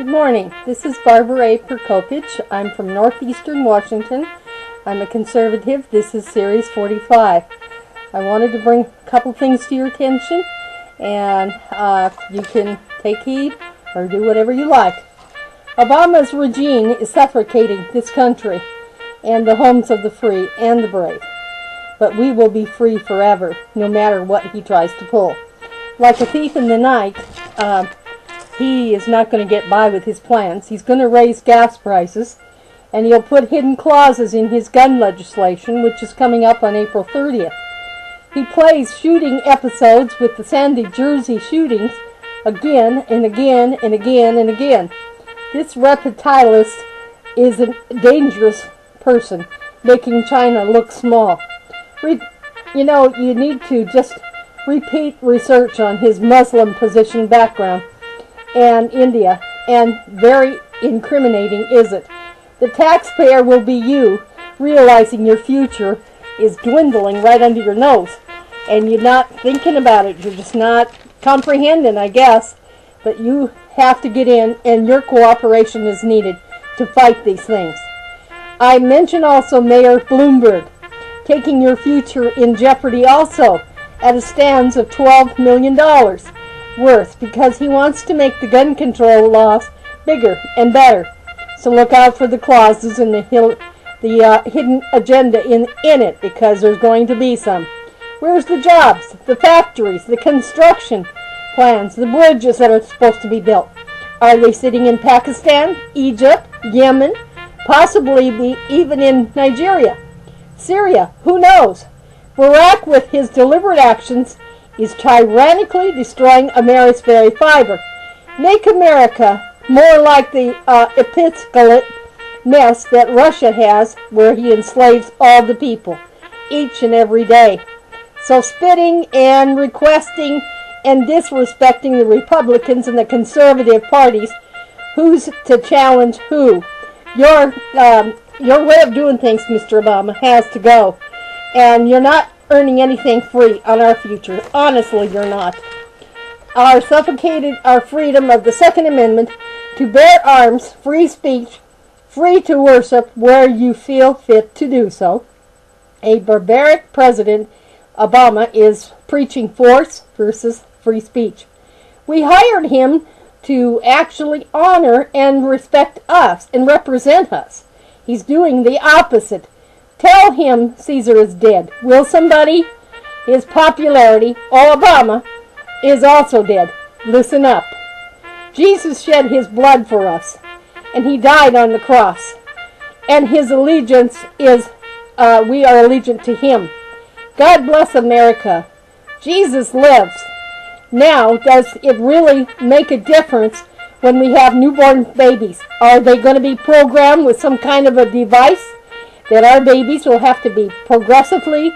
Good morning. This is Barbara A. Prokopich. I'm from Northeastern Washington. I'm a conservative. This is Series 45. I wanted to bring a couple things to your attention, and you can take heed or do whatever you like. Obama's regime is suffocating this country and the homes of the free and the brave. But we will be free forever, no matter what he tries to pull. Like a thief in the night, he is not going to get by with his plans. He's going to raise gas prices, and he'll put hidden clauses in his gun legislation, which is coming up on April 30th. He plays shooting episodes with the Sandy Jersey shootings again and again and again and again. This reptilist is a dangerous person, making China look small. You need to just repeat research on his Muslim position background and India, and very incriminating is it. The taxpayer will be you, realizing your future is dwindling right under your nose, and you're not thinking about it. You're just not comprehending, I guess, but you have to get in, and your cooperation is needed to fight these things. I mention also Mayor Bloomberg, taking your future in jeopardy also at a stance of $12 million worth, because he wants to make the gun control laws bigger and better. So look out for the clauses and the hidden agenda in it, because there's going to be some. Where's the jobs, the factories, the construction plans, the bridges that are supposed to be built? Are they sitting in Pakistan, Egypt, Yemen, possibly even in Nigeria? Syria, who knows? Barack, with his deliberate actions, is tyrannically destroying America's very fiber. Make America more like the episcopal mess that Russia has, where he enslaves all the people, each and every day. So spitting and requesting and disrespecting the Republicans and the conservative parties, who's to challenge who? Your way of doing things, Mr. Obama, has to go. And you're not earning anything free on our future. Honestly, you're not. Suffocated our freedom of the Second Amendment to bear arms, free speech, free to worship where you feel fit to do so. A barbaric president, Obama, is preaching force versus free speech. We hired him to actually honor and respect us and represent us. He's doing the opposite. Tell him Caesar is dead. Will somebody? His popularity, Obama, is also dead. Listen up. Jesus shed his blood for us, and he died on the cross. And his allegiance is, we are allegiant to him. God bless America. Jesus lives. Now, does it really make a difference when we have newborn babies? Are they going to be programmed with some kind of a device that our babies will have to be progressively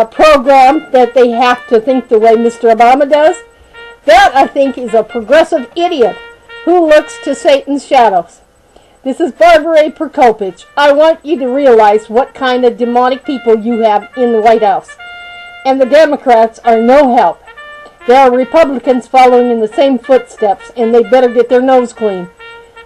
programmed, that they have to think the way Mr. Obama does? That, I think, is a progressive idiot who looks to Satan's shadows. This is Barbara A. Prokopich. I want you to realize what kind of demonic people you have in the White House. And the Democrats are no help. There are Republicans following in the same footsteps, and they better get their nose clean.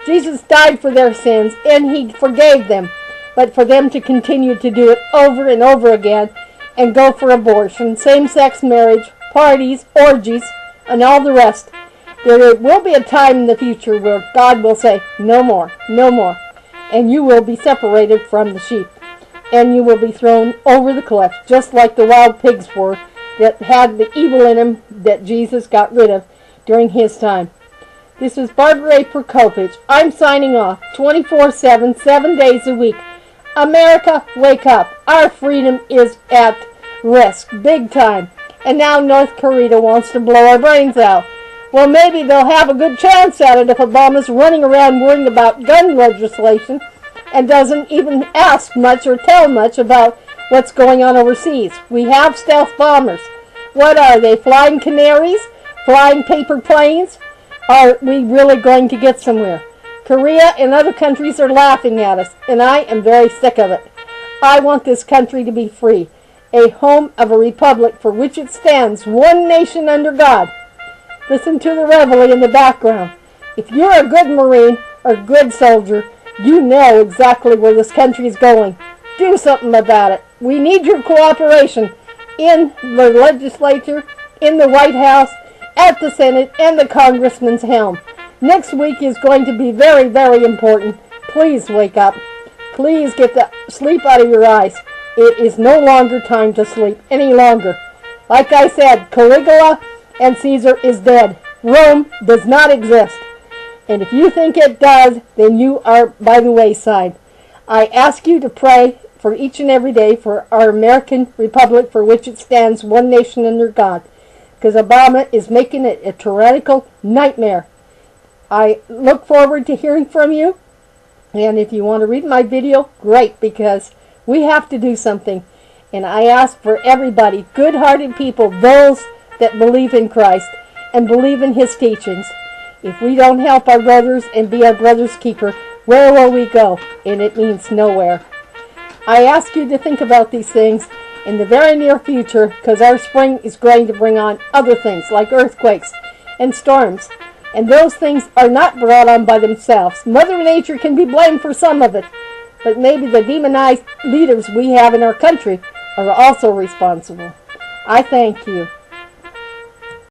Jesus died for their sins, and he forgave them. But for them to continue to do it over and over again and go for abortion, same-sex marriage, parties, orgies, and all the rest, there will be a time in the future where God will say, no more, no more. And you will be separated from the sheep. And you will be thrown over the cliff, just like the wild pigs were that had the evil in them that Jesus got rid of during his time. This is Barbara A. Prokopich. I'm signing off 24/7, 7 days a week. America, wake up. Our freedom is at risk, big time. And now North Korea wants to blow our brains out. Well, maybe they'll have a good chance at it if Obama's running around worrying about gun legislation and doesn't even ask much or tell much about what's going on overseas. We have stealth bombers. What are they, flying canaries? Flying paper planes? Are we really going to get somewhere? Korea and other countries are laughing at us, and I am very sick of it. I want this country to be free, a home of a republic for which it stands, one nation under God. Listen to the reveille in the background. If you're a good Marine or good soldier, you know exactly where this country is going. Do something about it. We need your cooperation in the legislature, in the White House, at the Senate, and the congressman's helm. Next week is going to be very, very important. Please wake up. Please get the sleep out of your eyes. It is no longer time to sleep any longer. Like I said, Caligula and Caesar is dead. Rome does not exist. And if you think it does, then you are by the wayside. I ask you to pray for each and every day for our American Republic, for which it stands, one nation under God. Because Obama is making it a tyrannical nightmare. I look forward to hearing from you. And if you want to read my video, great, because we have to do something. And I ask for everybody, good-hearted people, those that believe in Christ and believe in His teachings. If we don't help our brothers and be our brother's keeper, where will we go? And it means nowhere. I ask you to think about these things in the very near future, because our spring is going to bring on other things like earthquakes and storms. And those things are not brought on by themselves. Mother Nature can be blamed for some of it, but maybe the demonized leaders we have in our country are also responsible. I thank you.